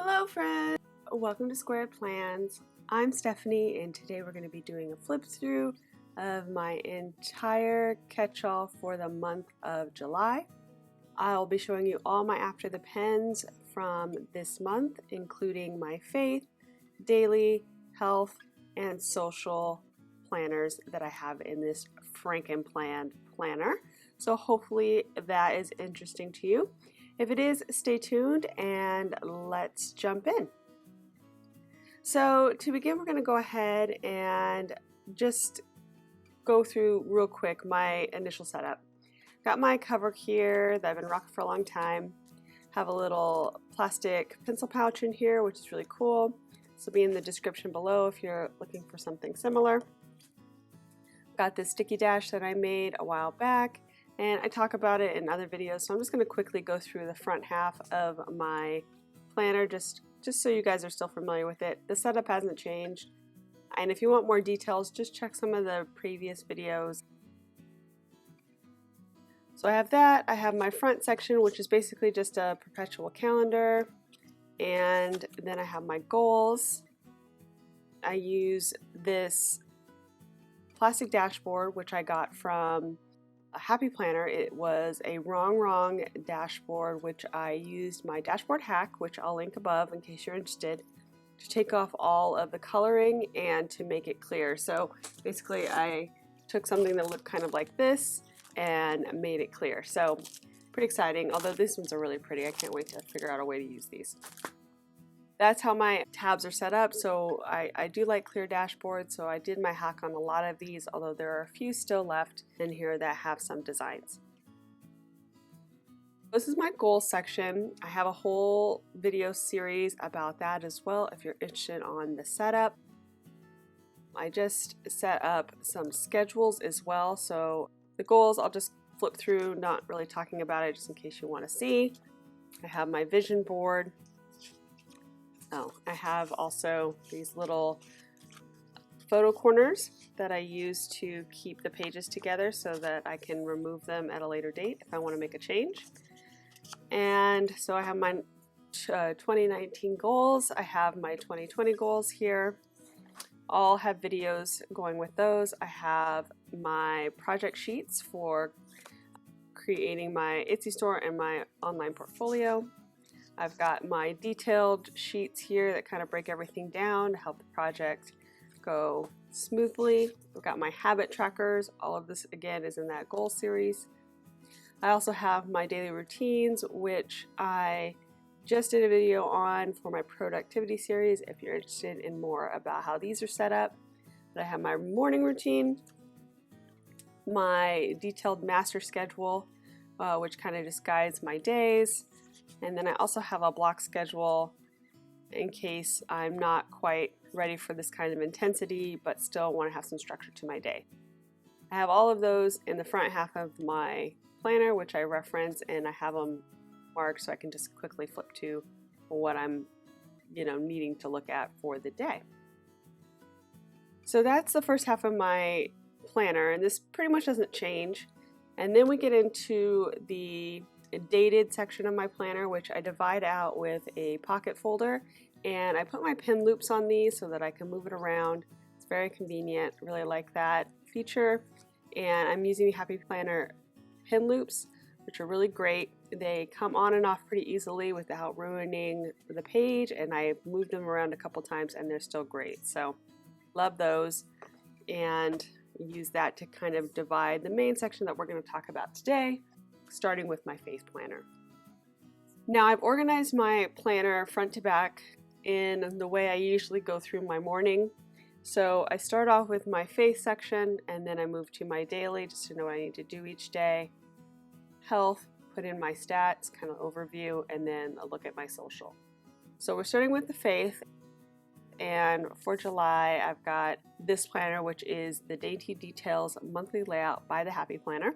Hello friends! Welcome to Squaird Plans. I'm Stephanie and today we're going to be doing a flip through of my entire catch-all for the month of July. I'll be showing you all my after the pens from this month, including my faith, daily, health, and social planners that I have in this Frankenplanner planner. So hopefully that is interesting to you. If it is, stay tuned and let's jump in. So to begin, we're going to go ahead and just go through real quick my initial setup. Got my cover here that I've been rocking for a long time. Have a little plastic pencil pouch in here, which is really cool. This will be in the description below if you're looking for something similar. Got this sticky dash that I made a while back, and I talk about it in other videos, so I'm just going to quickly go through the front half of my planner just so you guys are still familiar with it. The setup hasn't changed, and if you want more details, just check some of the previous videos. So I have that. I have my front section, which is basically just a perpetual calendar, and then I have my goals. I use this plastic dashboard, which I got from a Happy Planner. It was a wrong dashboard, which I used my dashboard hack, which I'll link above in case you're interested, to take off all of the coloring and to make it clear. So basically I took something that looked kind of like this and made it clear. So pretty exciting, although these ones are really pretty. I can't wait to figure out a way to use these. That's how my tabs are set up. So I do like clear dashboards, so I did my hack on a lot of these, although there are a few still left in here that have some designs. This is my goals section. I have a whole video series about that as well if you're interested on the setup. I just set up some schedules as well, so the goals I'll just flip through, not really talking about it, just in case you want to see. I have my vision board. Oh, I have also these little photo corners that I use to keep the pages together so that I can remove them at a later date if I want to make a change. And so I have my 2019 goals. I have my 2020 goals here. All have videos going with those. I have my project sheets for creating my Etsy store and my online portfolio. I've got my detailed sheets here that kind of break everything down to help the project go smoothly. I've got my habit trackers. All of this again is in that goal series. I also have my daily routines, which I just did a video on for my productivity series if you're interested in more about how these are set up. But I have my morning routine, my detailed master schedule, which kind of just guides my days. And then I also have a block schedule in case I'm not quite ready for this kind of intensity but still want to have some structure to my day. I have all of those in the front half of my planner, which I reference, and I have them marked so I can just quickly flip to what I'm needing to look at for the day. So that's the first half of my planner, and this pretty much doesn't change. And then we get into the dated section of my planner, which I divide out with a pocket folder, and I put my pin loops on these so that I can move it around. It's very convenient. Really like that feature. And I'm using the Happy Planner pin loops, which are really great. They come on and off pretty easily without ruining the page, and I moved them around a couple times and they're still great. So love those, and use that to kind of divide the main section that we're going to talk about today, starting with my faith planner. Now I've organized my planner front to back in the way I usually go through my morning. So I start off with my faith section, and then I move to my daily just to know what I need to do each day. Health, put in my stats, kind of overview, and then a look at my social. So we're starting with the faith, and for July I've got this planner, which is the Dainty Details monthly layout by the Happy Planner.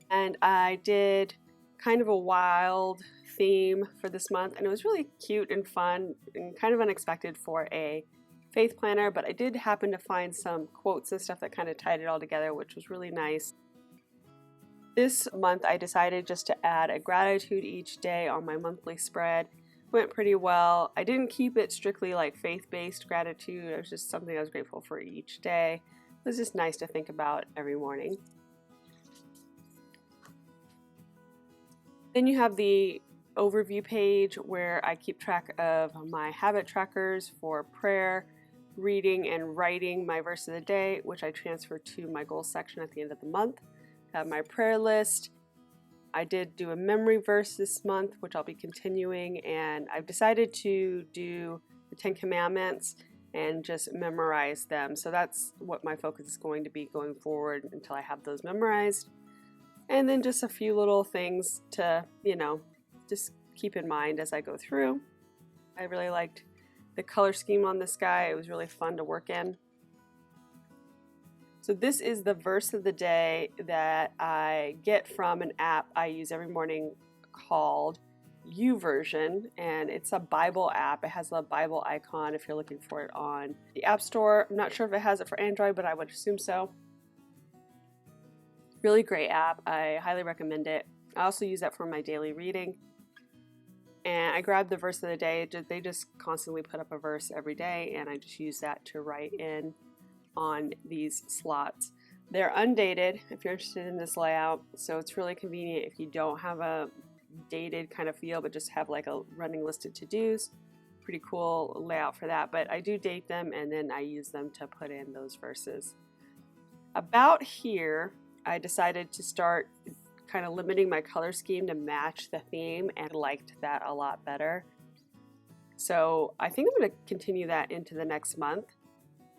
And I did kind of a wild theme for this month, and it was really cute and fun and kind of unexpected for a faith planner, but I did happen to find some quotes and stuff that kind of tied it all together, which was really nice. This month I decided just to add a gratitude each day on my monthly spread. Went pretty well. I didn't keep it strictly like faith-based gratitude. It was just something I was grateful for each day. It was just nice to think about every morning. Then you have the overview page where I keep track of my habit trackers for prayer, reading, and writing my verse of the day, which I transfer to my goals section at the end of the month. I have my prayer list. I did do a memory verse this month, which I'll be continuing, and I've decided to do the 10 Commandments and just memorize them. So that's what my focus is going to be going forward until I have those memorized. And then just a few little things to, just keep in mind as I go through. I really liked the color scheme on this guy. It was really fun to work in. So this is the verse of the day that I get from an app I use every morning called YouVersion, and it's a Bible app. It has a Bible icon if you're looking for it on the App Store. I'm not sure if it has it for Android, but I would assume so. Really great app. I highly recommend it. I also use that for my daily reading. And I grabbed the verse of the day. They just constantly put up a verse every day, and I just use that to write in on these slots. They're undated if you're interested in this layout, so it's really convenient if you don't have a dated kind of feel but just have like a running list of to-dos. Pretty cool layout for that, but I do date them and then I use them to put in those verses. About here, I decided to start kind of limiting my color scheme to match the theme, and liked that a lot better. So I think I'm going to continue that into the next month.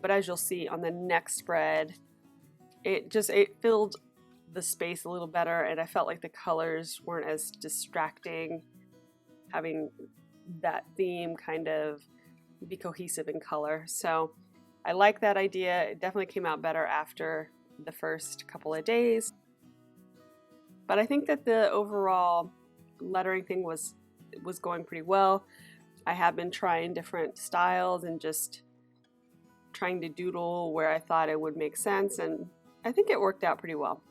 But as you'll see on the next spread, it filled the space a little better, and I felt like the colors weren't as distracting, having that theme kind of be cohesive in color. So I like that idea. It definitely came out better after the first couple of days. But I think that the overall lettering thing was going pretty well. I have been trying different styles and just trying to doodle where I thought it would make sense, and I think it worked out pretty well.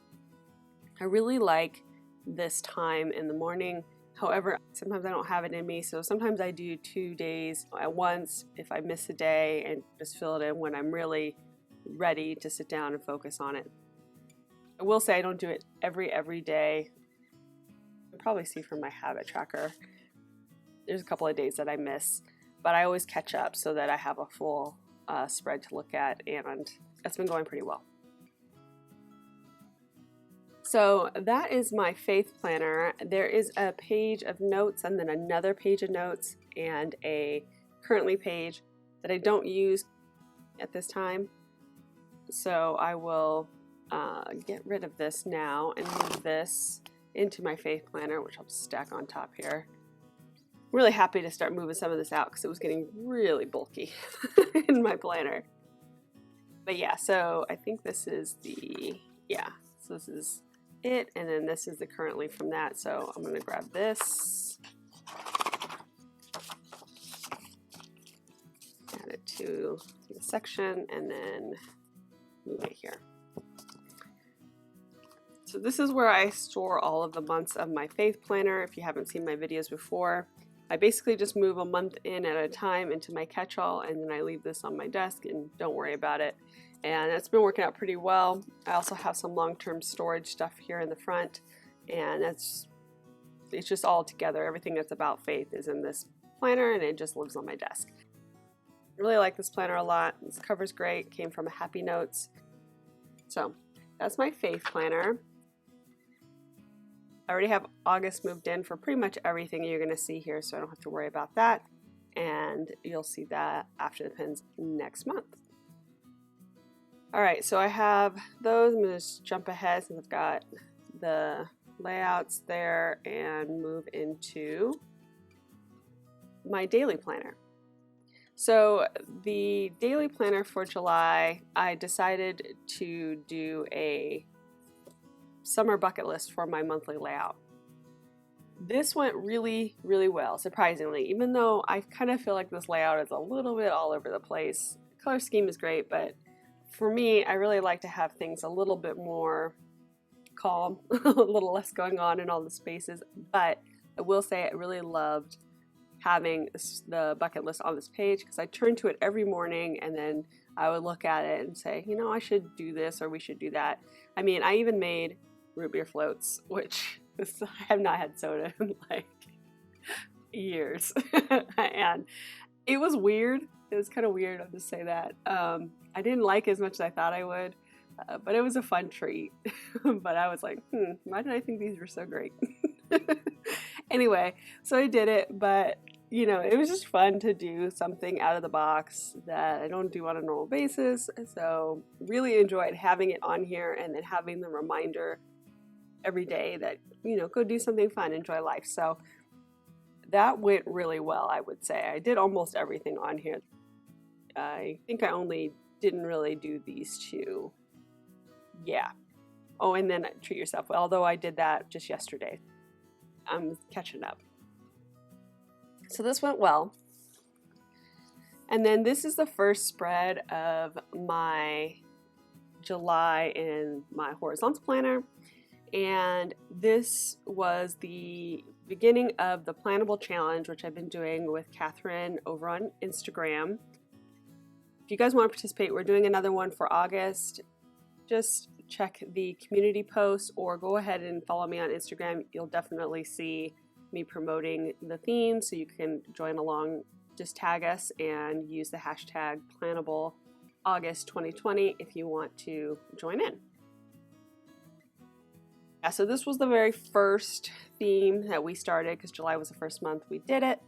I really like this time in the morning. However, sometimes I don't have it in me, so sometimes I do 2 days at once if I miss a day, and just fill it in when I'm really ready to sit down and focus on it. I will say I don't do it every day. You'll probably see from my habit tracker there's a couple of days that I miss, but I always catch up so that I have a full spread to look at, and that's been going pretty well. So that is my faith planner. There is a page of notes and then another page of notes and a currently page that I don't use at this time. So I will get rid of this now and move this into my faith planner, which I'll stack on top here. Really happy to start moving some of this out because it was getting really bulky in my planner. But yeah, so I think this is so this is it, and then this is the currently from that. So I'm going to grab this, add it to the section, and then move it here. So this is where I store all of the months of my faith planner. If you haven't seen my videos before, I basically just move a month in at a time into my catch-all, and then I leave this on my desk and don't worry about it. And it's been working out pretty well. I also have some long-term storage stuff here in the front, and it's just all together. Everything that's about faith is in this planner, and it just lives on my desk. I really like this planner a lot. This cover's great. Came from Happy Notes. So that's my faith planner. I already have August moved in for pretty much everything you're going to see here, so I don't have to worry about that. And you'll see that after the pins next month. Alright, so I have those. I'm going to just jump ahead since I've got the layouts there and move into my daily planner. So the daily planner for July, I decided to do a summer bucket list for my monthly layout. This went really, really well, surprisingly, even though I kind of feel like this layout is a little bit all over the place. The color scheme is great, but for me, I really like to have things a little bit more calm, a little less going on in all the spaces. But I will say I really loved having the bucket list on this page, because I turned to it every morning and then I would look at it and say, you know, I should do this or we should do that. I mean, I even made root beer floats, which I have not had soda in like years. And it was weird. It was kind of weird, I'll just say that. I didn't like it as much as I thought I would, but it was a fun treat. But I was like, why did I think these were so great? Anyway, so I did it, but you know, it was just fun to do something out of the box that I don't do on a normal basis. So really enjoyed having it on here and then having the reminder every day that, you know, go do something fun, enjoy life. So that went really well, I would say. I did almost everything on here. I think I only didn't really do these two. Yeah. Oh, and then treat yourself, although I did that just yesterday. I'm catching up. So this went well. And then this is the first spread of my July in my horizontal planner. And this was the beginning of the Plannable Challenge, which I've been doing with Catherine over on Instagram. If you guys want to participate, we're doing another one for August. Just check the community post or go ahead and follow me on Instagram. You'll definitely see me promoting the theme, so you can join along. Just tag us and use the hashtag Plannable August 2020 if you want to join in. Yeah, so this was the very first theme that we started, because July was the first month we did it,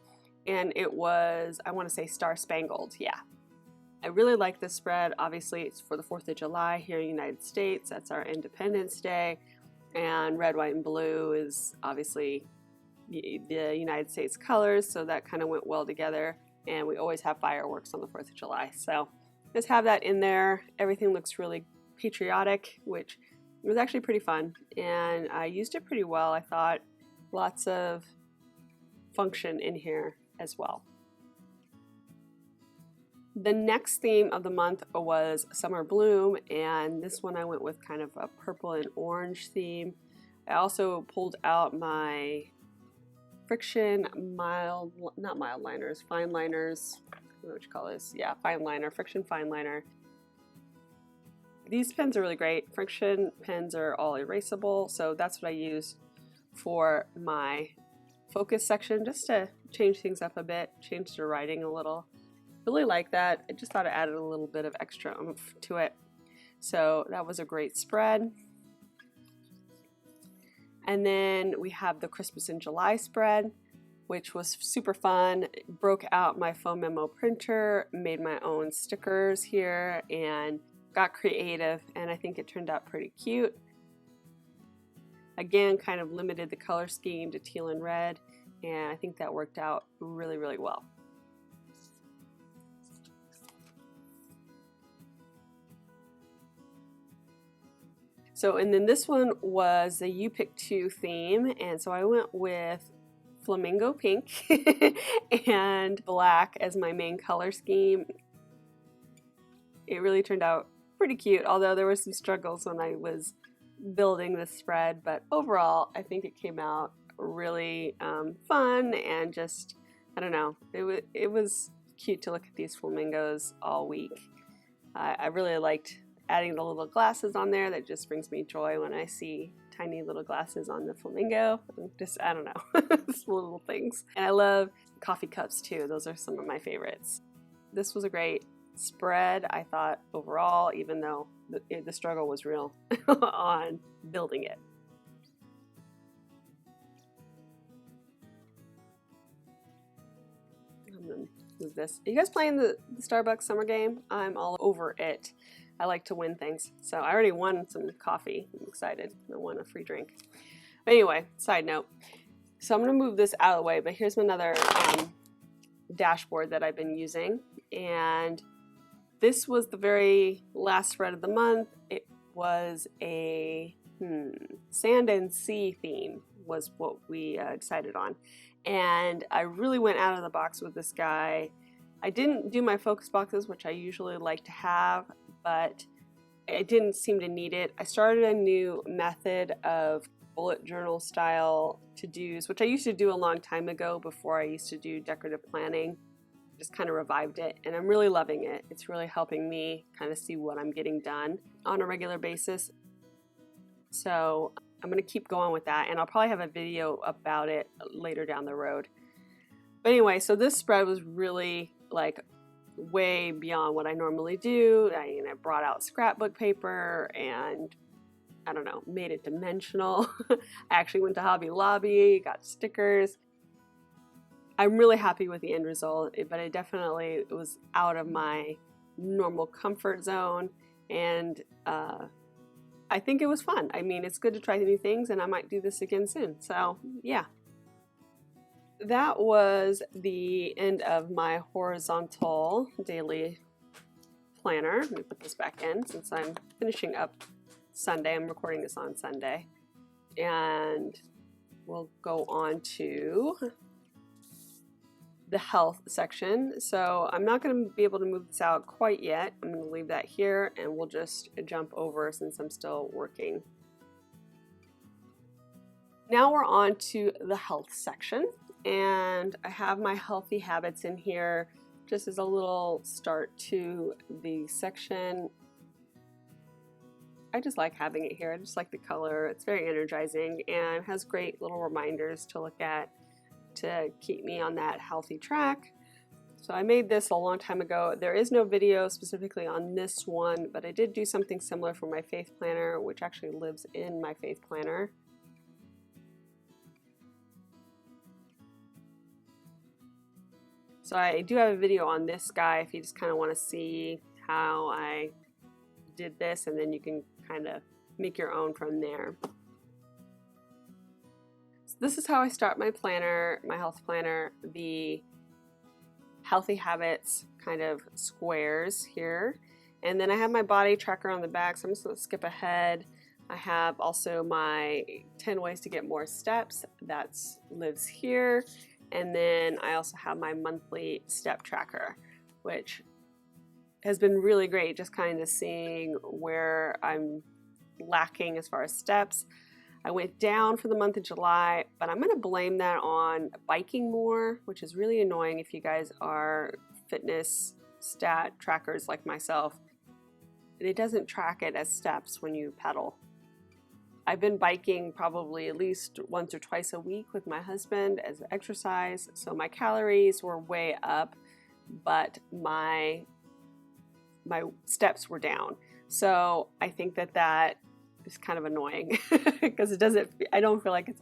and it was, I want to say, Star Spangled. Yeah, I really like this spread. Obviously, it's for the 4th of July here in the United States. That's our Independence Day, and red, white, and blue is obviously the United States colors, so that kind of went well together. And we always have fireworks on the 4th of July, so just have that in there. Everything looks really patriotic, which was actually pretty fun, and I used it pretty well. I thought lots of function in here as well. The next theme of the month was Summer Bloom, and this one I went with kind of a purple and orange theme. I also pulled out my Friction not mild liners, fine liners. I don't know what you call this. Yeah, fine liner, Friction fine liner. These pens are really great. Friction pens are all erasable, so that's what I use for my focus section, just to change things up a bit, change the writing a little. Really like that. I just thought it added a little bit of extra oomph to it. So that was a great spread. And then we have the Christmas in July spread, which was super fun. Broke out my foam memo printer, made my own stickers here, and got creative, and I think it turned out pretty cute. Again, kind of limited the color scheme to teal and red, and I think that worked out really, really well. So, and then this one was the You Pick Two theme, and so I went with flamingo pink and black as my main color scheme. It really turned out pretty cute, although there were some struggles when I was building this spread, but overall I think it came out really fun, and just, I don't know, it was cute to look at these flamingos all week. I really liked adding the little glasses on there. That just brings me joy when I see tiny little glasses on the flamingo. Just, I don't know, just little things. And I love coffee cups too. Those are some of my favorites. This was a great spread, I thought, overall, even though the struggle was real on building it. And then is this. Are you guys playing the Starbucks summer game? I'm all over it. I like to win things. So I already won some coffee. I'm excited. I won a free drink. But anyway, side note. So I'm going to move this out of the way, but here's another dashboard that I've been using. And this was the very last spread of the month. It was a sand and sea theme was what we decided on. And I really went out of the box with this guy. I didn't do my focus boxes, which I usually like to have, but I didn't seem to need it. I started a new method of bullet journal style to-dos, which I used to do a long time ago before I used to do decorative planning. Just kind of revived it, and I'm really loving it. It's really helping me kind of see what I'm getting done on a regular basis. So I'm going to keep going with that, and I'll probably have a video about it later down the road. But anyway, so this spread was really like way beyond what I normally do. I brought out scrapbook paper and I don't know, made it dimensional. I actually went to Hobby Lobby, got stickers. I'm really happy with the end result, but it definitely was out of my normal comfort zone, and I think it was fun. I mean, it's good to try new things, and I might do this again soon. So yeah. That was the end of my horizontal daily planner. Let me put this back in since I'm finishing up Sunday. I'm recording this on Sunday. And we'll go on to the health section. So I'm not going to be able to move this out quite yet. I'm going to leave that here and we'll just jump over since I'm still working. Now we're on to the health section. And I have my healthy habits in here just as a little start to the section. I just like having it here. I just like the color. It's very energizing and has great little reminders to look at to keep me on that healthy track. So I made this a long time ago. There is no video specifically on this one, but I did do something similar for my faith planner, which actually lives in my faith planner. So I do have a video on this guy if you just kind of want to see how I did this, and then you can kind of make your own from there. So this is how I start my planner, my health planner, the healthy habits kind of squares here. And then I have my body tracker on the back, so I'm just going to skip ahead. I have also my 10 ways to get more steps. That lives here. And then I also have my monthly step tracker, which has been really great, just kind of seeing where I'm lacking as far as steps. I went down for the month of July, but I'm going to blame that on biking more, which is really annoying if you guys are fitness stat trackers like myself. It doesn't track it as steps when you pedal. I've been biking probably at least once or twice a week with my husband as exercise, so my calories were way up, but my steps were down. So I think that is kind of annoying because I don't feel like it's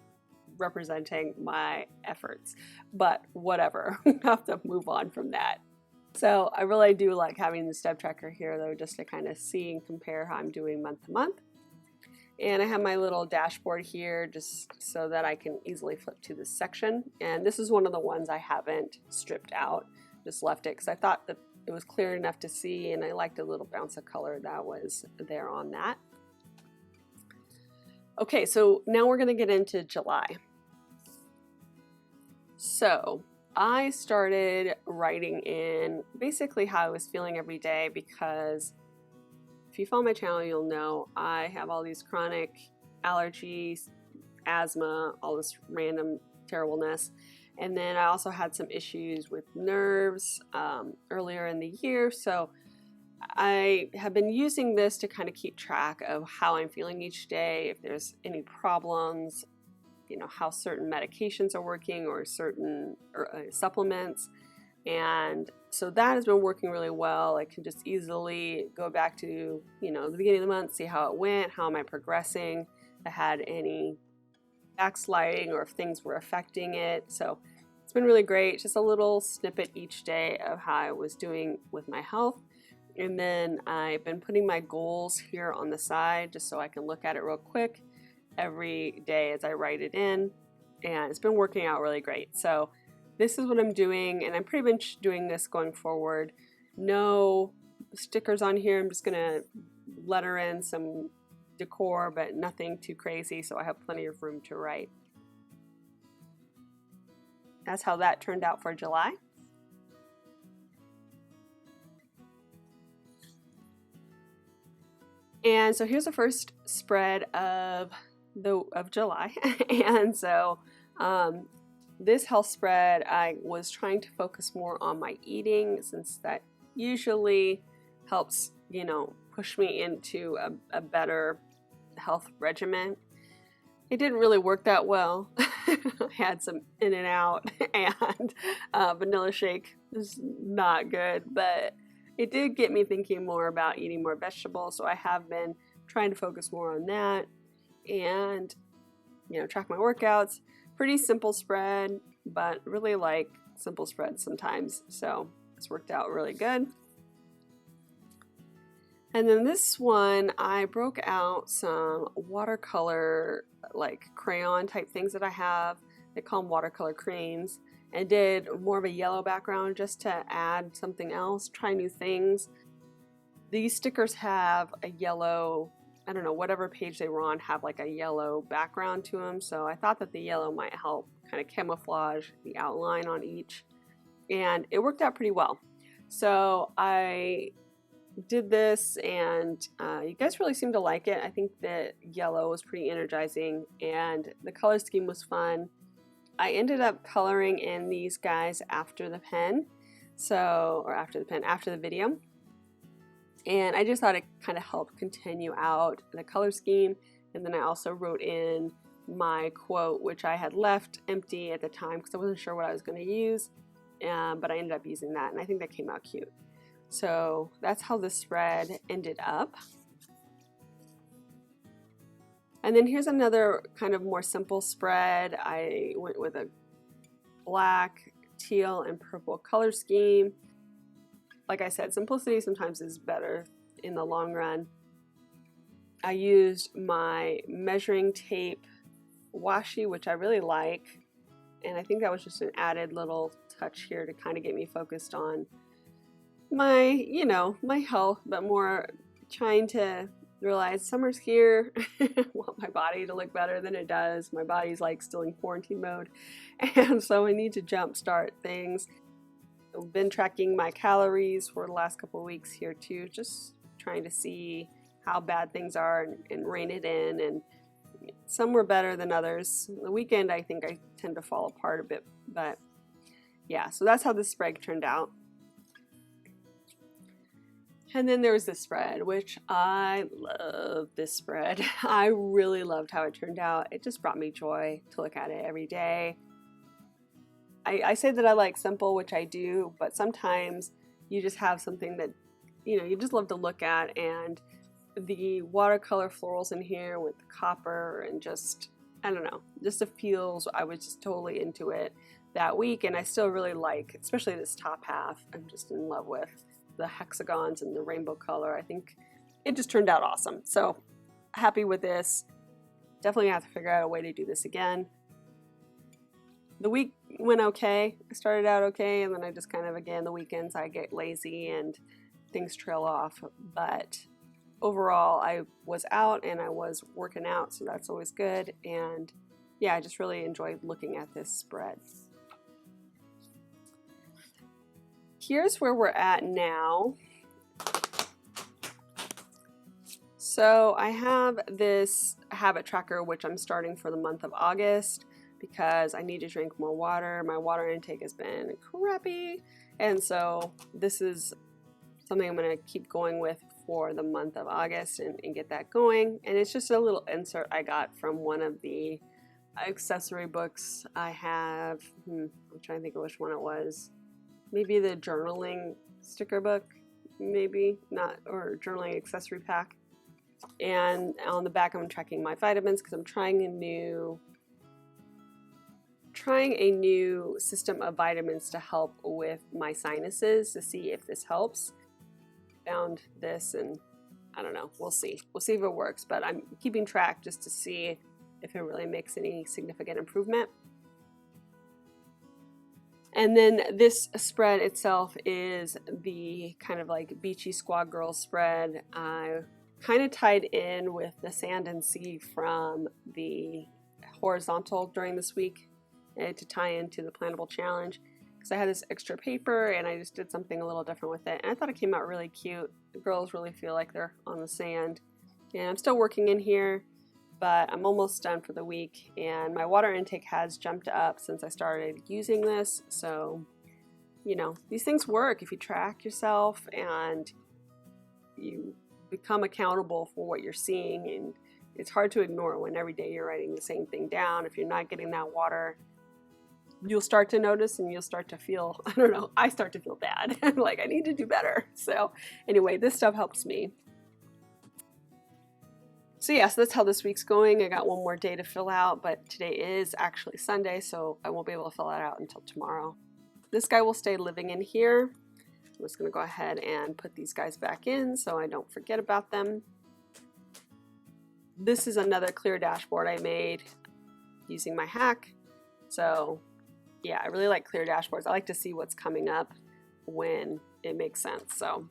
representing my efforts, but whatever. I have to move on from that. So I really do like having the step tracker here though, just to kind of see and compare how I'm doing month to month. And I have my little dashboard here just so that I can easily flip to this section. And this is one of the ones I haven't stripped out, just left it because I thought that it was clear enough to see, and I liked a little bounce of color that was there on that. Okay, so now we're going to get into July. So I started writing in basically how I was feeling every day because if you follow my channel, you'll know I have all these chronic allergies, asthma, all this random terribleness. And then I also had some issues with nerves earlier in the year. So I have been using this to kind of keep track of how I'm feeling each day, if there's any problems, you know, how certain medications are working or certain supplements. And so that has been working really well. I can just easily go back to, you know, the beginning of the month, see how it went, how am I progressing, if I had any backsliding or if things were affecting it. So it's been really great. Just a little snippet each day of how I was doing with my health. And then I've been putting my goals here on the side just so I can look at it real quick every day as I write it in. And it's been working out really great. So this is what I'm doing, and I'm pretty much doing this going forward. No stickers on here. I'm just going to letter in some decor, but nothing too crazy, so I have plenty of room to write. That's how that turned out for July. And so here's the first spread of July. And so this health spread, I was trying to focus more on my eating, since that usually helps, you know, push me into a better health regimen. It didn't really work that well. I had some in and out, and vanilla shake is not good, but it did get me thinking more about eating more vegetables. So I have been trying to focus more on that and, you know, track my workouts. Pretty simple spread, but really like simple spreads sometimes. So it's worked out really good. And then this one, I broke out some watercolor, like crayon type things that I have. They call them watercolor creams, and did more of a yellow background just to add something else, try new things. These stickers have a yellow, I don't know, whatever page they were on have like a yellow background to them. So I thought that the yellow might help kind of camouflage the outline on each. And it worked out pretty well. So I did this, and you guys really seemed to like it. I think the yellow was pretty energizing, and the color scheme was fun. I ended up coloring in these guys after the pen, after the video. And I just thought it kind of helped continue out the color scheme. And then I also wrote in my quote, which I had left empty at the time because I wasn't sure what I was going to use, but I ended up using that, and I think that came out cute. So that's how the spread ended up. And then here's another kind of more simple spread. I went with a black, teal, and purple color scheme. Like I said, simplicity sometimes is better in the long run. I used my measuring tape washi, which I really like. And I think that was just an added little touch here to kind of get me focused on my, you know, my health, but more trying to realize summer's here. I want my body to look better than it does. My body's like still in quarantine mode, and so I need to jumpstart things. I've been tracking my calories for the last couple of weeks here too, just trying to see how bad things are and rein it in. And some were better than others. The weekend, I think I tend to fall apart a bit, but yeah, so that's how this spread turned out. And then there was this spread, which I love this spread. I really loved how it turned out. It just brought me joy to look at it every day. I say that I like simple, which I do, but sometimes you just have something that, you know, you just love to look at, and the watercolor florals in here with the copper and just, I don't know, just the feels, I was just totally into it that week, and I still really like, especially this top half, I'm just in love with the hexagons and the rainbow color. I think it just turned out awesome. So happy with this. Definitely have to figure out a way to do this again. The week went okay. I started out okay, and then I just kind of, again, the weekends I get lazy and things trail off. But overall, I was out and I was working out, so that's always good. And yeah, I just really enjoyed looking at this spread. Here's where we're at now. So I have this habit tracker, which I'm starting for the month of August because I need to drink more water. My water intake has been crappy. And so this is something I'm going to keep going with for the month of August and get that going. And it's just a little insert I got from one of the accessory books I have. I'm trying to think of which one it was. Maybe the journaling sticker book, maybe not, or journaling accessory pack. And on the back, I'm tracking my vitamins because I'm trying a new system of vitamins to help with my sinuses to see if this helps. Found this, and I don't know. We'll see. We'll see if it works. But I'm keeping track just to see if it really makes any significant improvement. And then this spread itself is the kind of like beachy squad girl spread. I kind of tied in with the sand and sea from the horizontal during this week to tie into the plannable challenge, because I had this extra paper and I just did something a little different with it, and I thought it came out really cute. The girls really feel like they're on the sand, And I'm still working in here, but I'm almost done for the week, and my water intake has jumped up since I started using this. So, you know, these things work if you track yourself and you become accountable for what you're seeing. And it's hard to ignore when every day you're writing the same thing down. If you're not getting that water, you'll start to notice and you'll start to feel, I don't know, I start to feel bad. I'm like, I need to do better. So anyway, this stuff helps me. So yes, that's how this week's going. I got one more day to fill out, but today is actually Sunday, so I won't be able to fill that out until tomorrow. This guy will stay living in here. I'm just gonna go ahead and put these guys back in so I don't forget about them. This is another clear dashboard I made using my hack. So yeah, I really like clear dashboards. I like to see what's coming up when it makes sense. So,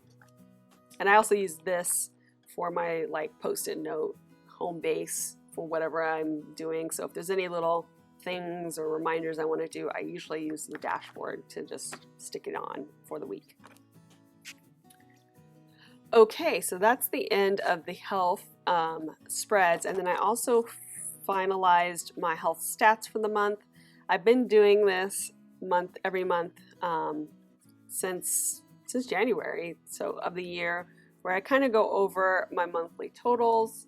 and I also use this for my like post-it note home base for whatever I'm doing. So if there's any little things or reminders I want to do, I usually use the dashboard to just stick it on for the week. Okay, so that's the end of the health spreads, and then I also finalized my health stats for the month. I've been doing this every month since January, so of the year, where I kind of go over my monthly totals,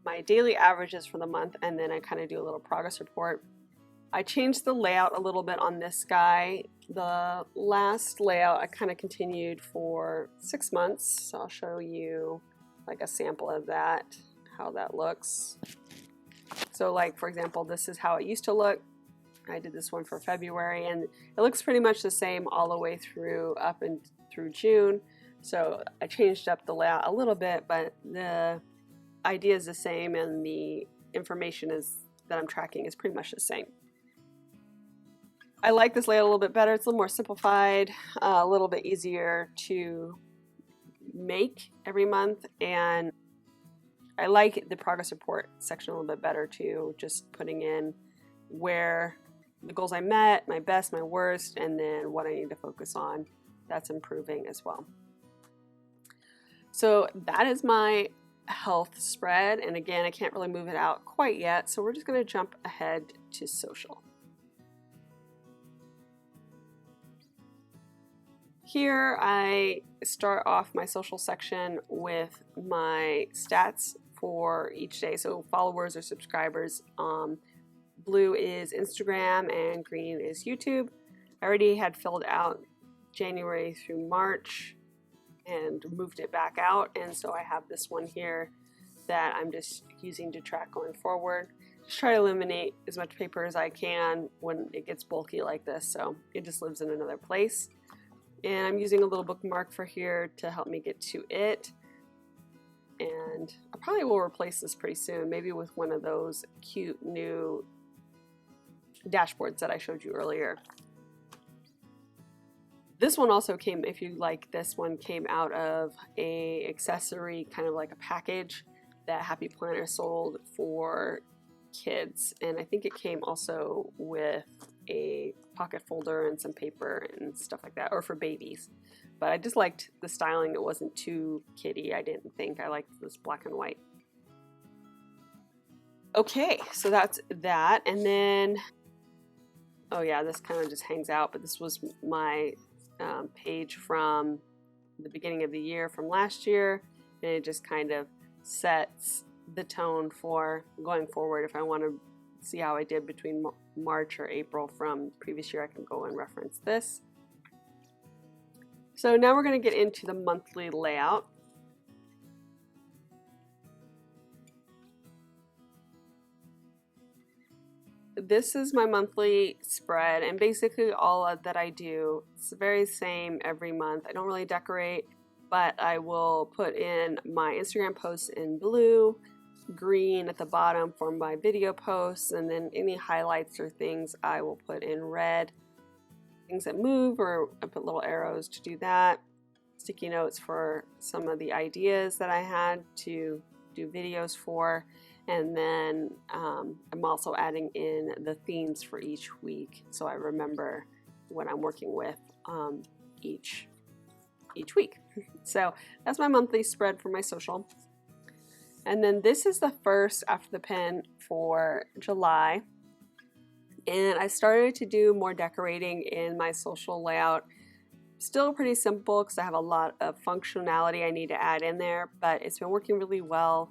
my daily averages for the month, and then I kind of do a little progress report. I changed the layout a little bit on this guy. The last layout I kind of continued for 6 months, so I'll show you like a sample of that, how that looks. So like, for example, this is how it used to look. I did this one for February, and it looks pretty much the same all the way through up and through June. So I changed up the layout a little bit, but the idea is the same, and the information that I'm tracking is pretty much the same. I like this layout a little bit better. It's a little more simplified, a little bit easier to make every month, and I like the progress report section a little bit better too, just putting in where the goals I met, my best, my worst, and then what I need to focus on that's improving as well. So that is my health spread, and again, I can't really move it out quite yet, so we're just going to jump ahead to social. Here I start off my social section with my stats for each day, so followers or subscribers. Blue is Instagram and green is YouTube. I already had filled out January through March and moved it back out, and so I have this one here that I'm just using to track going forward. Just try to eliminate as much paper as I can when it gets bulky like this, so it just lives in another place. And I'm using a little bookmark for here to help me get to it. And I probably will replace this pretty soon, maybe with one of those cute new dashboards that I showed you earlier. This one also came, if you like, this one came out of a accessory, kind of like a package that Happy Planner sold for kids, and I think it came also with a pocket folder and some paper and stuff like that, or for babies. But I just liked the styling. It wasn't too kiddie, I didn't think. I liked this black and white. Okay, so that's that. And then, oh yeah, this kind of just hangs out, but this was my page from the beginning of the year from last year, and it just kind of sets the tone for going forward. If I want to see how I did between March or April from previous year, I can go and reference this. So now we're going to get into the monthly layout. This is my monthly spread, and basically all that I do, it's the very same every month. I don't really decorate, but I will put in my Instagram posts in blue, green at the bottom for my video posts, and then any highlights or things I will put in red. Things that move, or I put little arrows to do that. Sticky notes for some of the ideas that I had to do videos for. And then I'm also adding in the themes for each week, so I remember what I'm working with each week. So that's my monthly spread for my social. And then this is the first after the pen for July. And I started to do more decorating in my social layout. Still pretty simple because I have a lot of functionality I need to add in there, but it's been working really well.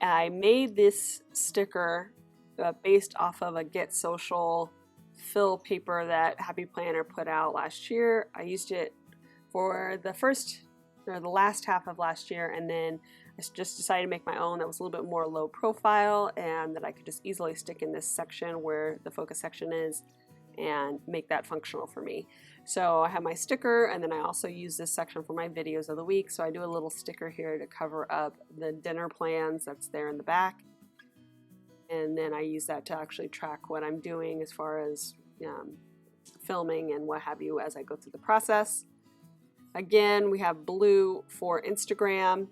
I made this sticker based off of a Get Social fill paper that Happy Planner put out last year. I used it for the last half of last year, and then I just decided to make my own that was a little bit more low profile and that I could just easily stick in this section where the focus section is and make that functional for me. So I have my sticker, and then I also use this section for my videos of the week. So I do a little sticker here to cover up the dinner plans that's there in the back. And then I use that to actually track what I'm doing as far as filming and what have you as I go through the process. Again, we have blue for Instagram.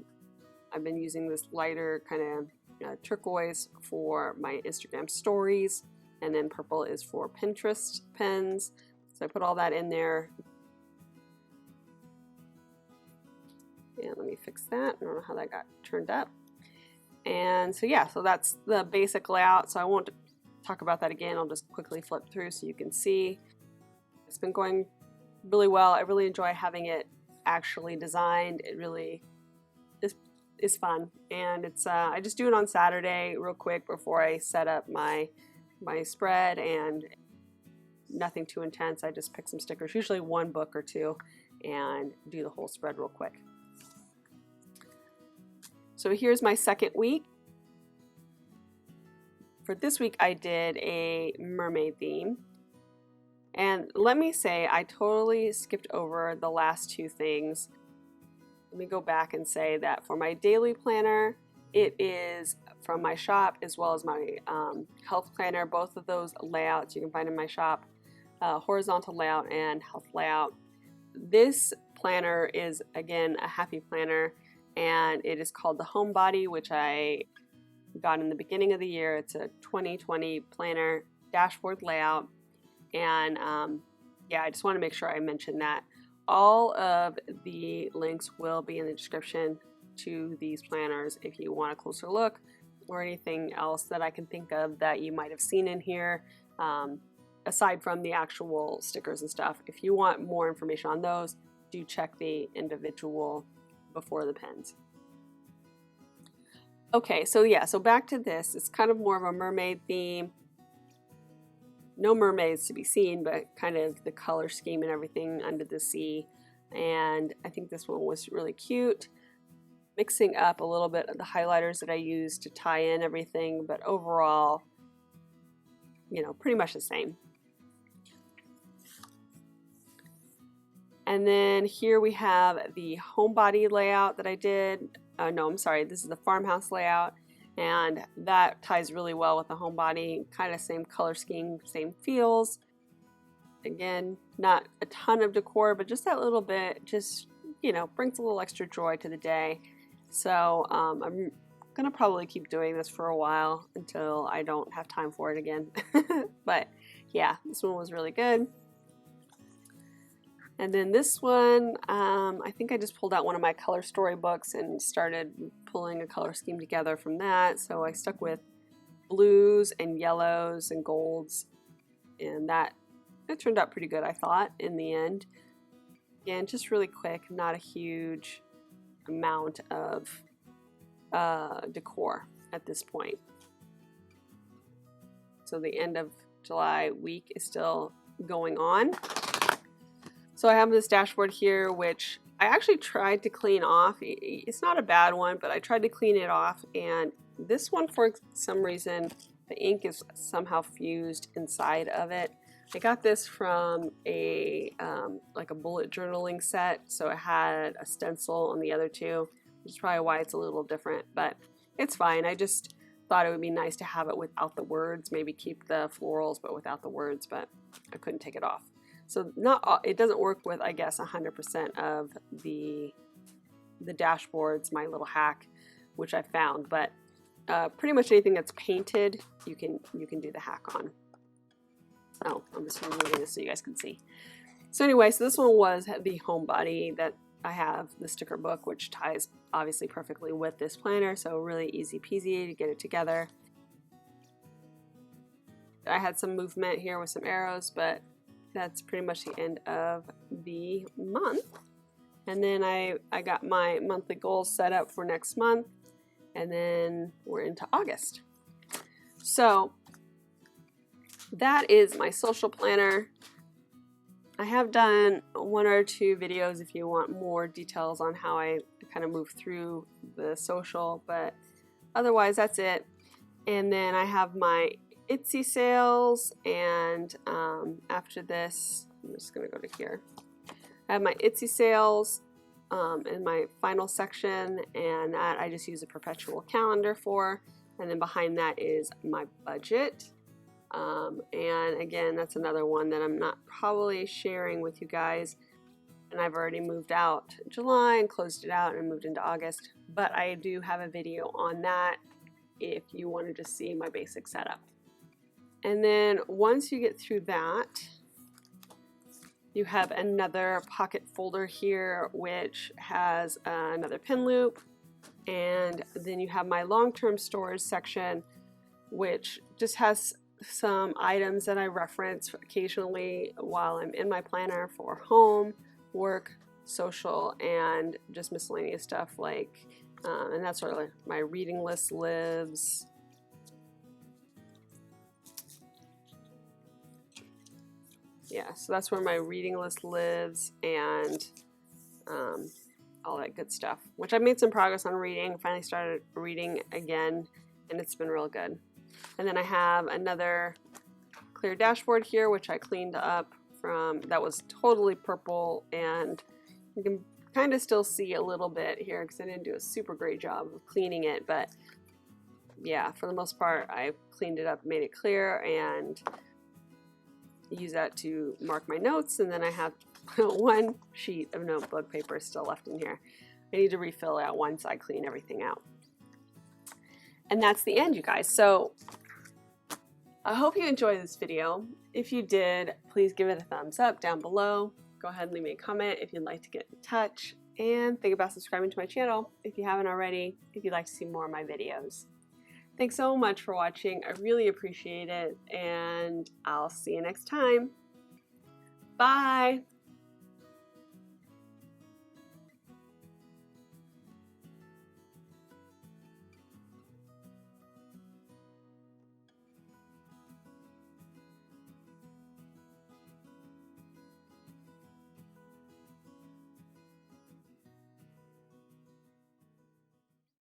I've been using this lighter kind of turquoise for my Instagram stories, and then purple is for Pinterest pens. So I put all that in there. And let me fix that. I don't know how that got turned up. And so yeah, so that's the basic layout. So I won't talk about that again. I'll just quickly flip through so you can see. It's been going really well. I really enjoy having it actually designed. It really is fun, and it's I just do it on Saturday real quick before I set up my spread, and nothing too intense. I just pick some stickers, usually one book or two, and do the whole spread real quick. So here's my second week. For this week I did a mermaid theme. And let me say, I totally skipped over the last two things. Let me go back and say that for my daily planner, it is from my shop as well as my health planner. Both of those layouts you can find in my shop, horizontal layout and health layout. This planner is, again, a Happy Planner, and it is called the Homebody, which I got in the beginning of the year. It's a 2020 planner dashboard layout. And yeah, I just want to make sure I mention that. All of the links will be in the description to these planners if you want a closer look, or anything else that I can think of that you might have seen in here, aside from the actual stickers and stuff. If you want more information on those, do check the individual before the pens. Okay, so yeah, so back to this. It's kind of more of a mermaid theme. No mermaids to be seen, but kind of the color scheme and everything under the sea. And I think this one was really cute. Mixing up a little bit of the highlighters that I used to tie in everything, but overall, you know, pretty much the same. And then here we have the homebody layout that I did. No, I'm sorry, this is the farmhouse layout. And that ties really well with the homebody, kind of same color scheme, same feels. Again, not a ton of decor, but just that little bit, just, you know, brings a little extra joy to the day. So I'm gonna probably keep doing this for a while until I don't have time for it again. But yeah, this one was really good. And then this one, I think I just pulled out one of my color storybooks and started pulling a color scheme together from that. So I stuck with blues and yellows and golds, and that turned out pretty good, I thought, in the end. Again, just really quick, not a huge amount of decor at this point. So the end of July week is still going on. So I have this dashboard here, which I actually tried to clean off. It's not a bad one, but I tried to clean it off, and this one, for some reason, the ink is somehow fused inside of it. I got this from a like a bullet journaling set, so it had a stencil on the other two, which is probably why it's a little different, but it's fine. I just thought it would be nice to have it without the words, maybe keep the florals but without the words, but I couldn't take it off. So it doesn't work with, I guess, 100% of the dashboards, my little hack, which I found, but pretty much anything that's painted, you can do the hack on. Oh, I'm just removing this so you guys can see. So anyway, so this one was the homebody that I have the sticker book, which ties obviously perfectly with this planner, so really easy peasy to get it together. I had some movement here with some arrows, but that's pretty much the end of the month. And then I got my monthly goals set up for next month, and then we're into August. So that is my social planner. I have done 1 or 2 videos if you want more details on how I kind of move through the social, but otherwise that's it. And then I have my Etsy sales, and after this, I'm just going to go to here. I have my Etsy sales in my final section, and that I just use a perpetual calendar for. And then behind that is my budget. And again, that's another one that I'm not probably sharing with you guys. And I've already moved out July and closed it out and moved into August. But I do have a video on that if you want to just see my basic setup. And then once you get through that, you have another pocket folder here which has another pin loop, and then you have my long-term storage section, which just has some items that I reference occasionally while I'm in my planner for home, work, social, and just miscellaneous stuff like, and that's where my reading list lives. Yeah, so that's where my reading list lives, and all that good stuff, which I've made some progress on reading. Finally started reading again, and it's been real good. And then I have another clear dashboard here, which I cleaned up from, that was totally purple, and you can kind of still see a little bit here because I didn't do a super great job of cleaning it, but yeah, for the most part, I cleaned it up, made it clear, and use that to mark my notes. And then I have 1 sheet of notebook paper still left in here. I need to refill that once I clean everything out. And that's the end, you guys. So I hope you enjoyed this video. If you did, please give it a thumbs up down below. Go ahead and leave me a comment if you'd like to get in touch, and think about subscribing to my channel if you haven't already, if you'd like to see more of my videos. Thanks so much for watching. I really appreciate it, and I'll see you next time. Bye!